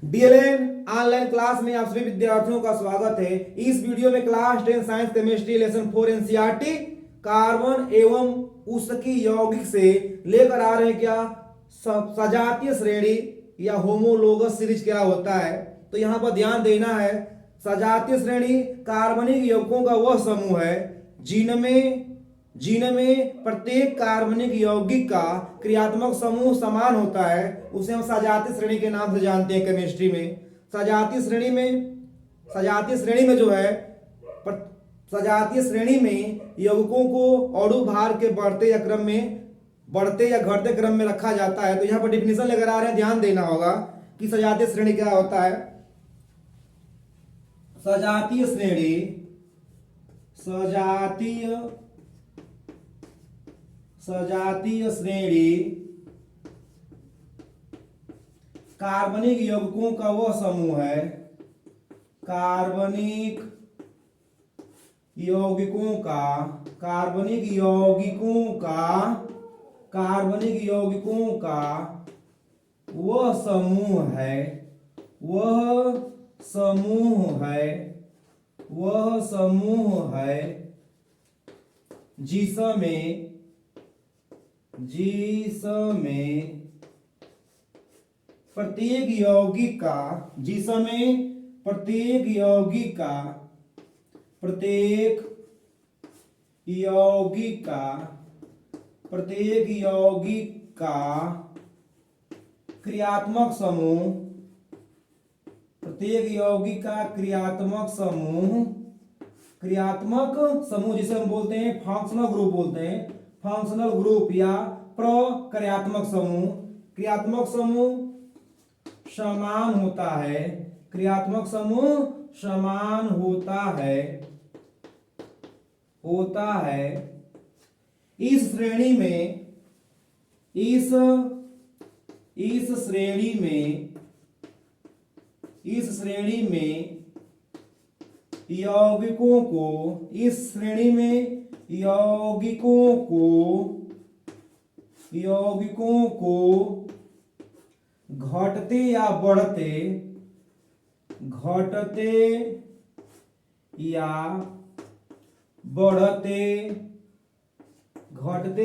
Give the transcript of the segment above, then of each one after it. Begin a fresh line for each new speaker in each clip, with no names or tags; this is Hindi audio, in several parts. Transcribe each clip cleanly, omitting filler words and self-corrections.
डीएलएन ऑनलाइन क्लास में आप सभी विद्यार्थियों का स्वागत है। इस वीडियो में class 10 science chemistry lesson 4 NCERT carbon एवं उसकी यौगिक से लेकर आ रहे हैं क्या सजातीय श्रेणी या होमोलोगस सीरीज क्या होता है। तो यहाँ पर ध्यान देना है, सजातीय श्रेणी कार्बनिक यौगिकों का वह समूह है जिनमें प्रत्येक कार्बनिक यौगिक का क्रियात्मक समूह समान होता है, उसे हम सजातीय श्रेणी के नाम से जानते हैं केमिस्ट्री में। सजातीय श्रेणी में जो है, सजातीय श्रेणी में यौगिकों को अणु भार के बढ़ते या घटते क्रम में रखा जाता है। तो यहाँ पर डिफिनेशन लेकर आ रहे हैं, ध्यान देना होगा कि सजातीय श्रेणी क्या होता है। सजातीय श्रेणी कार्बनिक यौगिकों का वह समूह है, कार्बनिक यौगिकों का वह समूह है जिसमें प्रत्येक यौगिक का क्रियात्मक समूह जिसे हम बोलते हैं फंक्शनल ग्रुप या प्रक्रियात्मक समूह समान होता है। इस श्रेणी में यौगिकों को घटते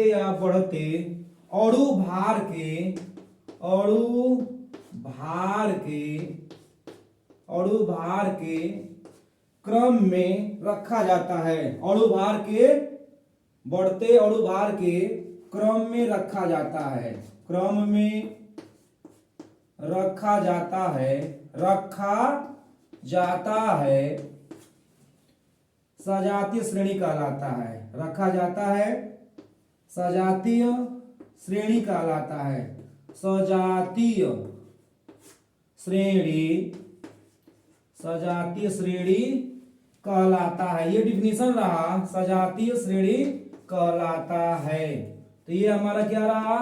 या बढ़ते अणु भार के क्रम में रखा जाता है। बढ़ते अणु भार के क्रम में रखा जाता है सजातीय श्रेणी कहलाता है। सजातीय श्रेणी कहलाता है। ये डिफिनीशन रहा, सजातीय श्रेणी कहलाता है। तो ये हमारा क्या रहा,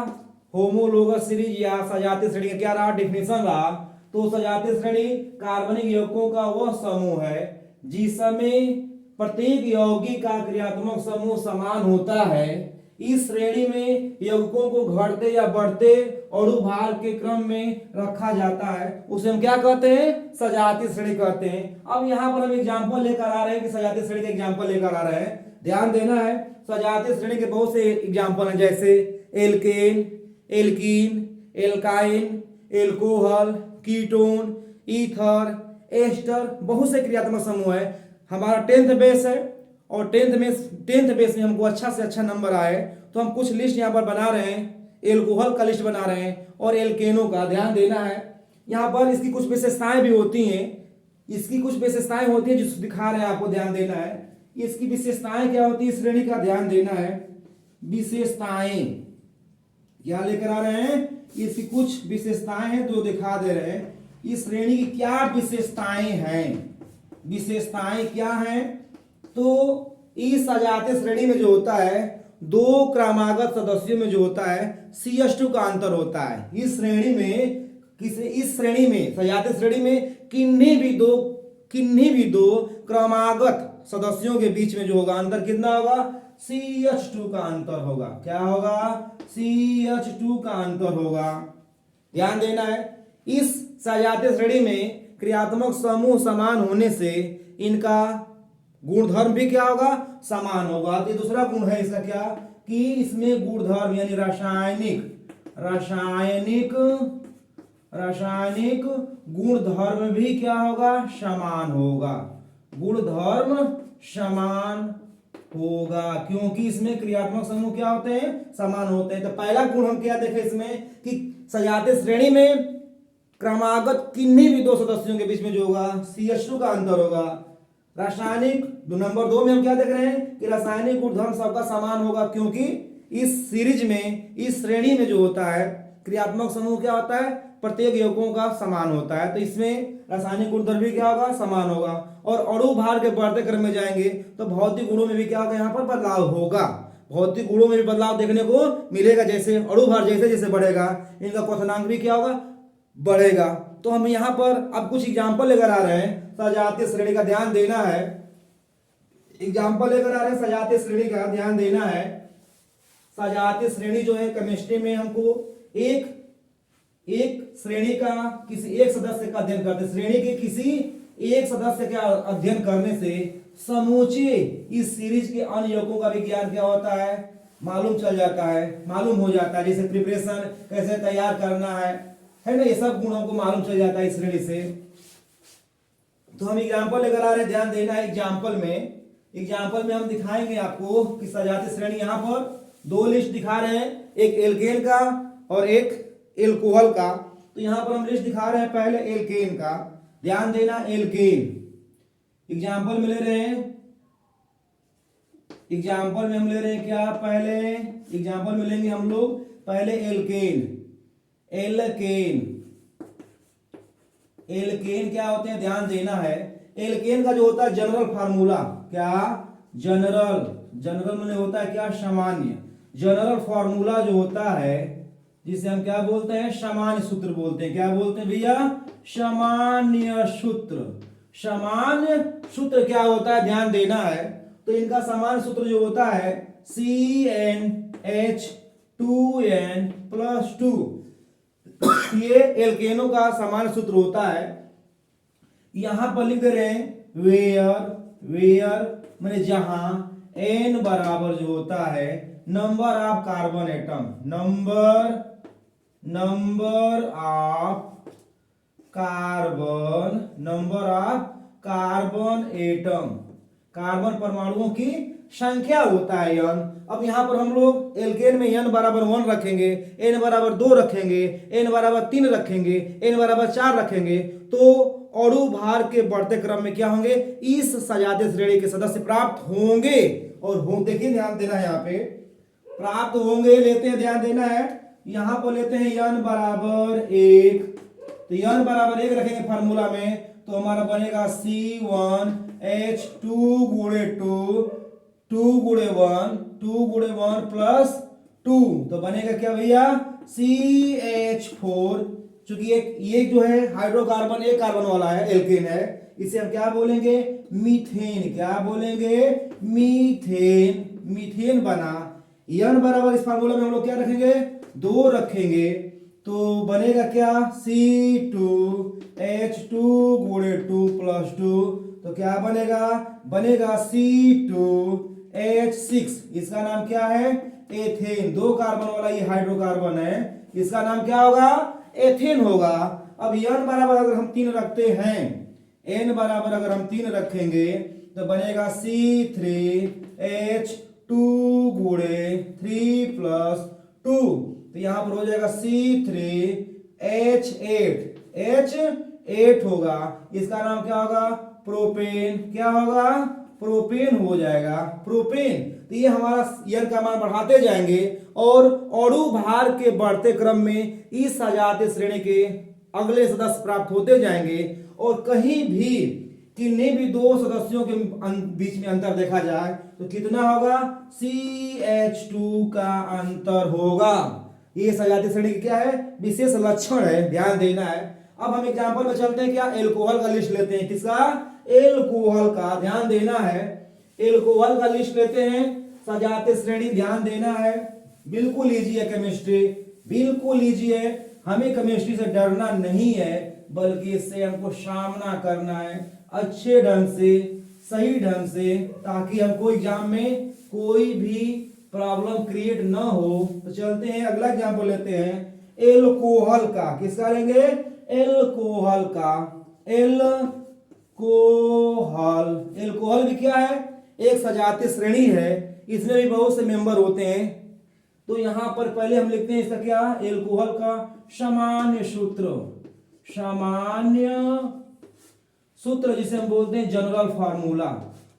होमोलोगस सीरीज या सजातीय श्रेणी का क्या रहा, डिफिनीशन रहा। तो सजातीय श्रेणी कार्बनिक यौगिकों का वह समूह है जिसमें प्रत्येक यौगिक का क्रियात्मक समूह समान होता है। इस श्रेणी में यौगिकों को घटते या बढ़ते अणु भार के क्रम में रखा जाता है, उसे हम क्या कहते हैं, सजातीय श्रेणी कहते हैं। अब यहाँ पर हम एग्जाम्पल लेकर आ रहे हैं कि सजातीय श्रेणी के एग्जाम्पल लेकर आ रहे हैं, ध्यान देना है। सजातीय श्रेणी के बहुत से एग्जाम्पल हैं, जैसे alkane, alkene, alkyne, alcohol, ketone, ether, ester, बहुत से क्रियात्मक समूह है। हमारा 10th बेस है और 10th बेस में हमको अच्छा से अच्छा नंबर आए तो हम कुछ लिस्ट यहाँ पर बना रहे हैं। एल्कोहल का लिस्ट बना रहे हैं और एल्केनों का, ध्यान देना है। यहाँ पर इसकी कुछ विशेषताएं भी होती हैं, जो दिखा रहे हैं आपको, ध्यान देना है। इसकी विशेषताएं क्या होती है इस श्रेणी का, ध्यान देना है। विशेषताएं क्या लेकर आ रहे हैं, इसकी कुछ विशेषताएं हैं जो दिखा दे रहे हैं। इस श्रेणी की क्या विशेषताएं क्या हैं। तो इस सजातीय श्रेणी में जो होता है, दो क्रमागत सदस्यों में जो होता है CH2 का अंतर होता है। इस श्रेणी में सजातीय श्रेणी में किन्हीं भी दो क्रमागत सदस्यों के बीच में जो होगा अंतर कितना होगा, CH2 का अंतर होगा। क्या होगा, CH2 का अंतर होगा। ध्यान देना है। इस सजातीय श्रेणी में क्रियात्मक समूह समान होने से इनका गुणधर्म भी क्या होगा, समान होगा। तो दूसरा गुण है इसका क्या, कि इसमें गुणधर्म यानी रासायनिक गुणधर्म भी क्या होगा, समान होगा। गुणधर्म समान होगा क्योंकि इसमें क्रियात्मक समूह क्या होते हैं, समान होते हैं। तो पहला गुण हम क्या देखें इसमें कि सजातीय श्रेणी में क्रमागत किन्हीं भी दो सदस्यों के बीच में जो होगा CH2 का अंतर होगा। रासायनिक नंबर 2 में हम क्या देख रहे हैं कि रासायनिक गुणधर्म सबका समान होगा क्योंकि इस सीरीज में, इस श्रेणी में जो होता है क्रियात्मक समूह क्या होता है, प्रत्येक यौगिकों का समान होता है। तो इसमें रासायनिक गुणधर्म भी क्या होगा, समान होगा। और अणु भार के बढ़ते क्रम में जाएंगे तो भौतिक गुणों में भी क्या होगा, यहाँ पर बदलाव होगा। भौतिक गुणों में भी बदलाव देखने को मिलेगा। जैसे अणु भार जैसे जैसे बढ़ेगा इनका क्वथनांक भी क्या होगा, बढ़ेगा। तो हम यहाँ पर अब कुछ एग्जाम्पल लेकर आ रहे हैं सजातीय श्रेणी का, ध्यान देना है। एग्जाम्पल लेकर आ रहे हैं सजातीय श्रेणी का, ध्यान देना है। सजातीय श्रेणी जो है केमिस्ट्री में हमको एक श्रेणी का किसी एक सदस्य का अध्ययन करते, श्रेणी के किसी एक सदस्य का अध्ययन करने से समूचे इस सीरीज के अन्य यौगिकों का भी ज्ञान क्या होता है, मालूम चल जाता है, मालूम हो जाता है। जैसे प्रिपरेशन कैसे तैयार करना है ना, ये सब गुणों को मालूम चल जाता है इस श्रेणी से। तो हम एग्जाम्पल लेकर आ रहे हैं, ध्यान देना है। एग्जाम्पल में हम दिखाएंगे आपको कि सजातीय श्रेणी, यहाँ पर 2 लिस्ट दिखा रहे हैं, एक एल्केन का और एक एल्कोहल का। तो यहाँ पर हम लिस्ट दिखा रहे हैं पहले एल्केन का, ध्यान देना। एल्केन एग्जाम्पल में ले रहे हैं, एग्जाम्पल में हम ले रहे हैं क्या, पहले एग्जाम्पल में लेंगे हम लोग पहले एल्केन क्या होते हैं, ध्यान देना है। एल्केन का जो होता है जनरल फार्मूला, क्या, जनरल में होता है क्या, सामान्य। जनरल फार्मूला जो होता है जिसे हम क्या बोलते हैं, सामान्य सूत्र बोलते हैं। क्या बोलते हैं भैया, सामान्य सूत्र क्या होता है, ध्यान देना है। तो इनका सामान्य सूत्र जो होता है CnH2n+2, ये एल्केनों का सामान्य सूत्र होता है। यहां पर लिख रहे हैं वेयर माने जहां n बराबर जो होता है number of carbon atom, number of carbon atom, carbon परमाणुओं की संख्या होता है n। अब यहां पर हम लोग एल्केन में n बराबर 1 रखेंगे, n बराबर 2 रखेंगे, n बराबर 3 रखेंगे, n बराबर 4 रखेंगे, तो अणु भार के बढ़ते क्रम में क्या होंगे, इस सजातीय श्रेणी के सदस्य प्राप्त होंगे। और देखिए ध्यान देना है, यहाँ पे प्राप्त होंगे लेते हैं, ध्यान देना है। यहां पर लेते हैं n बराबर 1, तो n बराबर 1 रखेंगे फार्मूला में, तो हमारा बनेगा C1H2 गुणे 2 गुणे 1 प्लस 2, तो बनेगा क्या भैया, CH4। चूंकि ये जो है हाइड्रोकार्बन एक कार्बन वाला है, एल्केन है, इसे हम क्या बोलेंगे, मीथेन। क्या बोलेंगे, मीथेन बना। n बराबर इस फार्मूला में हम लोग क्या रखेंगे, 2 रखेंगे, तो बनेगा क्या, C2H2 गुणे 2 प्लस 2, तो क्या बनेगा C2H6। इसका नाम क्या है, एथेन। 2 कार्बन वाला ये हाइड्रोकार्बन है, इसका नाम क्या होगा, एथेन होगा। अब n बराबर अगर हम 3 रखते हैं, n बराबर अगर हम 3 रखेंगे तो बनेगा C3H2 गुणे 3 प्लस 2, तो यहां पर हो जाएगा C3H8 होगा। इसका नाम क्या होगा, प्रोपेन। क्या होगा, प्रोपेन हो जाएगा, प्रोपेन। तो ये हमारा n का मान बढ़ाते जाएंगे और अणु भार के बढ़ते क्रम में इस सजातीय श्रेणी के अगले सदस्य प्राप्त होते जाएंगे। और कहीं भी किन्हीं भी 2 सदस्यों के बीच में अंतर देखा जाए तो कितना होगा, CH2 का अंतर होगा। ये सजातीय श्रेणी की क्या है, विशेष लक्षण है, ध्यान देना है। अब हम एग्जांपल में चलते हैं, क्या, एल्कोहल का लिस्ट लेते हैं। किसका, एल्कोहल का, ध्यान देना है। एल्कोहल का लिस्ट लेते हैं, सजातीय श्रेणी, ध्यान देना है। बिल्कुल इजी है केमिस्ट्री, बिल्कुल इजी है। हमें केमिस्ट्री से डरना नहीं है, बल्कि इससे हमको सामना करना है अच्छे ढंग से, सही ढंग से, ताकि हमको एग्जाम में कोई भी प्रॉब्लम क्रिएट ना हो। तो चलते हैं अगला एग्जाम्पल लेते हैं एल्कोहल का। किसका लेंगे? एल्कोहल का। एल्कोहल भी क्या है? एक सजातीय श्रेणी है, इसमें भी बहुत से मेंबर होते हैं। तो यहां पर पहले हम लिखते हैं इसका क्या? एल्कोहल का सामान्य सूत्र। सामान्य सूत्र जिसे हम बोलते हैं जनरल फार्मूला।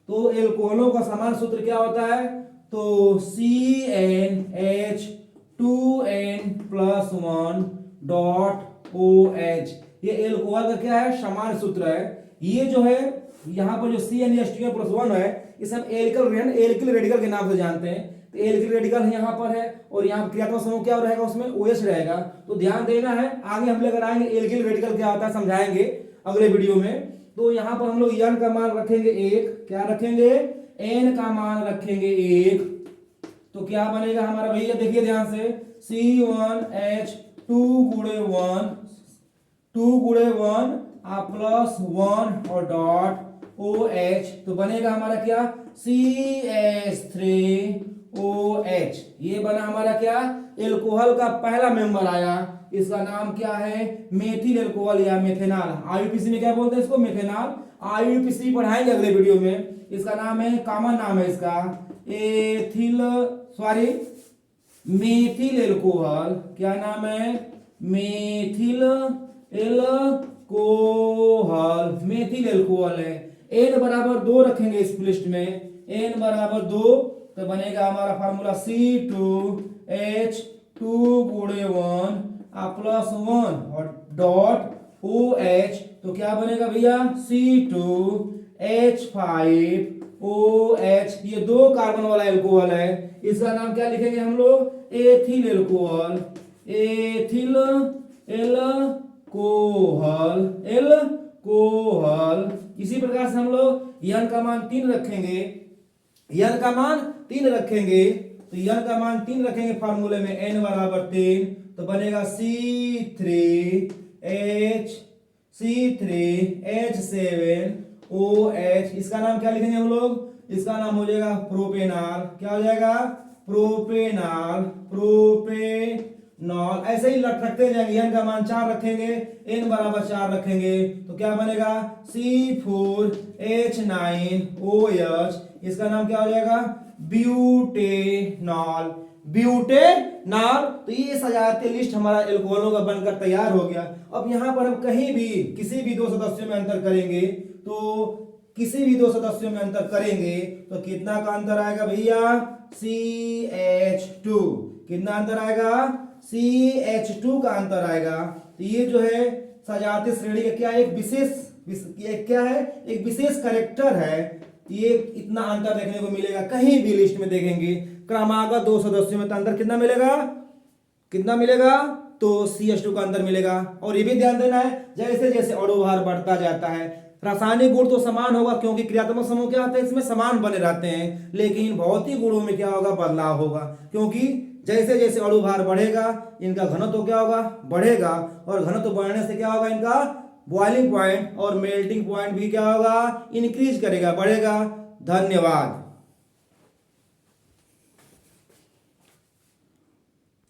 तो एल्कोहलों का सामान्य सूत्र क्या होता है? तो CnH2n+1 ये एल्कोहल का क्या है? सामान्य सूत्र है। ये जो है यहाँ पर जो CnH2n+1 है, इसे हम एल्किल रेडिकल के नाम से जानते हैं। तो एल्किल रेडिकल यहाँ पर है और यहाँ क्रियात्मक समूह क्या रहेगा? उसमें OH रहेगा। तो ध्यान देना है, आगे हम लेकर आएंगे एल्किल रेडिकल क्या होता है, समझाएंगे अगले वीडियो में। तो यहाँ पर हम लोग n का मान रखेंगे 1। क्या रखेंगे? n का मान रखेंगे 1। तो क्या बनेगा हमारा भैया? देखिए ध्यान से, C1H2 गुणे 1 +1 और डॉट OH। तो बनेगा हमारा क्या? CH3OH। ये बना हमारा क्या? एल्कोहल का पहला मेंबर आया। इसका नाम क्या है? मेथिल एल्कोहल या मेथेनॉल। IUPAC में क्या बोलते हैं इसको? मेथेनॉल। IUPAC पढ़ाएंगे अगले वीडियो में। इसका नाम है, कॉमन नाम है इसका मेथिल एल्कोहल। क्या नाम है? मेथिल एल्कोहल है। n बराबर 2 रखेंगे इस लिस्ट में। n बराबर 2 तो बनेगा हमारा फार्मूला C2H2 गुणे 1 +1 और डॉट OH। तो क्या बनेगा भैया? C2H5OH। ये 2 कार्बन वाला एल्कोहल है। इसका नाम क्या लिखेंगे हम लोग? Ethyl alcohol. एल्कोहल। इसी प्रकार से हम लोग n का मान 3 रखेंगे। तो n का मान 3 रखेंगे फार्मूले में, n बराबर 3 तो बनेगा C3H7OH। इसका नाम क्या लिखेंगे हम लोग? इसका नाम हो जाएगा प्रोपेनॉल। क्या हो जाएगा? प्रोपेनॉल। ऐसे ही रखते जाएंगे। n का मान 4 रखेंगे, n बराबर 4 रखेंगे तो क्या बनेगा? C4H9OH। इसका नाम क्या हो जाएगा? ब्यूटेनॉल। तो ये सजातीय लिस्ट हमारा एल्कोहलों का बनकर तैयार हो गया। अब यहाँ पर हम कहीं भी किसी भी 2 सदस्यों में अंतर करेंगे तो कितना का अंतर आएगा भैया? CH2। कितना अंतर आएगा? CH2 का अंतर आएगा। तो ये जो है सजातीय श्रेणी का क्या? एक विशेष कैरेक्टर है। ये इतना अंतर देखने को मिलेगा कहीं भी लिस्ट में देखेंगे। क्रमागत 2 सदस्यों में तो अंतर कितना मिलेगा? तो CH2 का अंतर मिलेगा। और ये भी ध्यान देना है, जैसे जैसे अणुभार बढ़ता जाता है, रासायनिक गुण तो समान होगा क्योंकि क्रियात्मक समूह क्या होते हैं? इसमें समान बने रहते हैं। लेकिन भौतिक गुणों में क्या होगा? बदलाव होगा, क्योंकि जैसे जैसे अणुभार बढ़ेगा इनका घनत्व क्या होगा? बढ़ेगा। और घनत्व बढ़ने से क्या होगा? इनका बॉइलिंग पॉइंट और मेल्टिंग पॉइंट भी क्या होगा? इंक्रीज करेगा, बढ़ेगा। धन्यवाद।